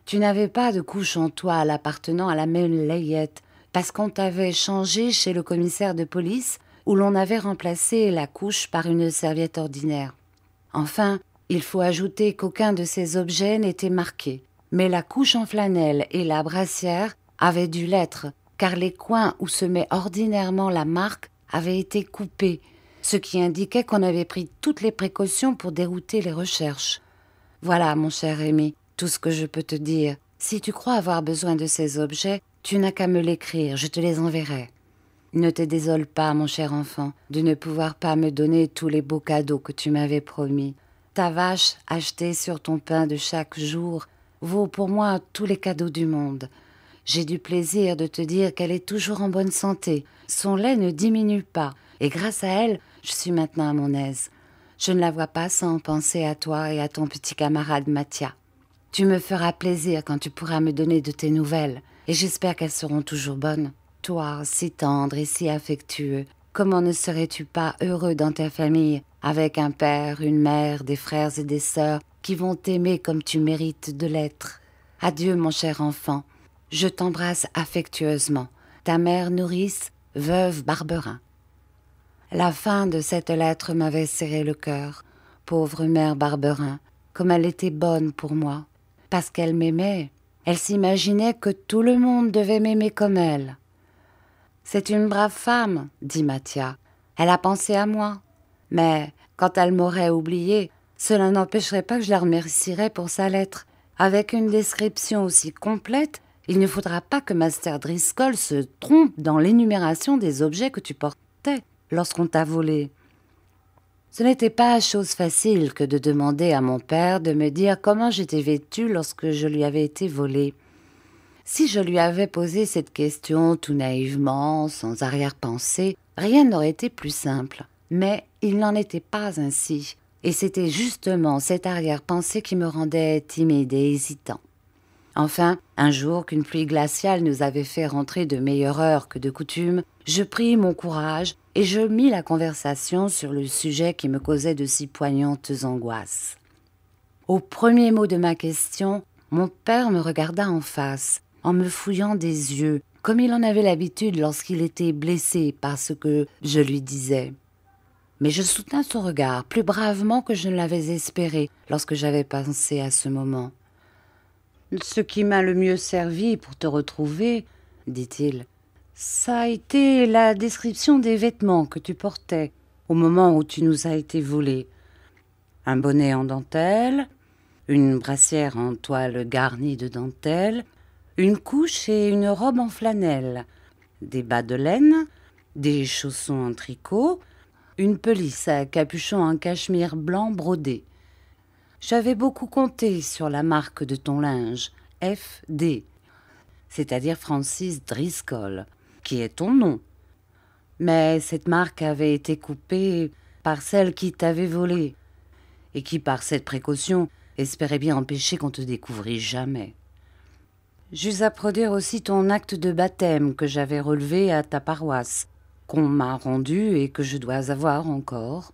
Tu n'avais pas de couche en toile appartenant à la même layette, parce qu'on t'avait changé chez le commissaire de police, où l'on avait remplacé la couche par une serviette ordinaire. Enfin, il faut ajouter qu'aucun de ces objets n'était marqué, mais la couche en flanelle et la brassière avaient dû l'être, car les coins où se met ordinairement la marque avaient été coupés, ce qui indiquait qu'on avait pris toutes les précautions pour dérouter les recherches. Voilà, mon cher Rémi, tout ce que je peux te dire. Si tu crois avoir besoin de ces objets, tu n'as qu'à me l'écrire, je te les enverrai. Ne te désole pas, mon cher enfant, de ne pouvoir pas me donner tous les beaux cadeaux que tu m'avais promis. Ta vache, achetée sur ton pain de chaque jour, vaut pour moi tous les cadeaux du monde. J'ai du plaisir de te dire qu'elle est toujours en bonne santé. Son lait ne diminue pas, et grâce à elle, je suis maintenant à mon aise. Je ne la vois pas sans penser à toi et à ton petit camarade Mathia. Tu me feras plaisir quand tu pourras me donner de tes nouvelles, et j'espère qu'elles seront toujours bonnes. Toi, si tendre et si affectueux, comment ne serais-tu pas heureux dans ta famille, avec un père, une mère, des frères et des sœurs qui vont t'aimer comme tu mérites de l'être. Adieu, mon cher enfant. Je t'embrasse affectueusement. Ta mère nourrice, veuve Barberin. La fin de cette lettre m'avait serré le cœur. Pauvre mère Barberin, comme elle était bonne pour moi. Parce qu'elle m'aimait, elle s'imaginait que tout le monde devait m'aimer comme elle. C'est une brave femme, dit Mathia. Elle a pensé à moi. Mais quand elle m'aurait oubliée, cela n'empêcherait pas que je la remercierais pour sa lettre. Avec une description aussi complète, il ne faudra pas que Master Driscoll se trompe dans l'énumération des objets que tu portais lorsqu'on t'a volé. Ce n'était pas chose facile que de demander à mon père de me dire comment j'étais vêtue lorsque je lui avais été volée. Si je lui avais posé cette question tout naïvement, sans arrière-pensée, rien n'aurait été plus simple. Mais il n'en était pas ainsi, et c'était justement cette arrière-pensée qui me rendait timide et hésitant. Enfin, un jour qu'une pluie glaciale nous avait fait rentrer de meilleure heure que de coutume, je pris mon courage et je mis la conversation sur le sujet qui me causait de si poignantes angoisses. Au premier mot de ma question, mon père me regarda en face, en me fouillant des yeux, comme il en avait l'habitude lorsqu'il était blessé par ce que je lui disais. Mais je soutins son regard plus bravement que je ne l'avais espéré lorsque j'avais pensé à ce moment. « Ce qui m'a le mieux servi pour te retrouver, dit-il, ça a été la description des vêtements que tu portais au moment où tu nous as été volé. Un bonnet en dentelle, une brassière en toile garnie de dentelle, une couche et une robe en flanelle, des bas de laine, des chaussons en tricot, une pelisse à capuchon en cachemire blanc brodé. J'avais beaucoup compté sur la marque de ton linge, F.D., c'est-à-dire Francis Driscoll, qui est ton nom. Mais cette marque avait été coupée par celle qui t'avait volé, et qui, par cette précaution, espérait bien empêcher qu'on te découvrît jamais. J'eus à produire aussi ton acte de baptême que j'avais relevé à ta paroisse, qu'on m'a rendu et que je dois avoir encore.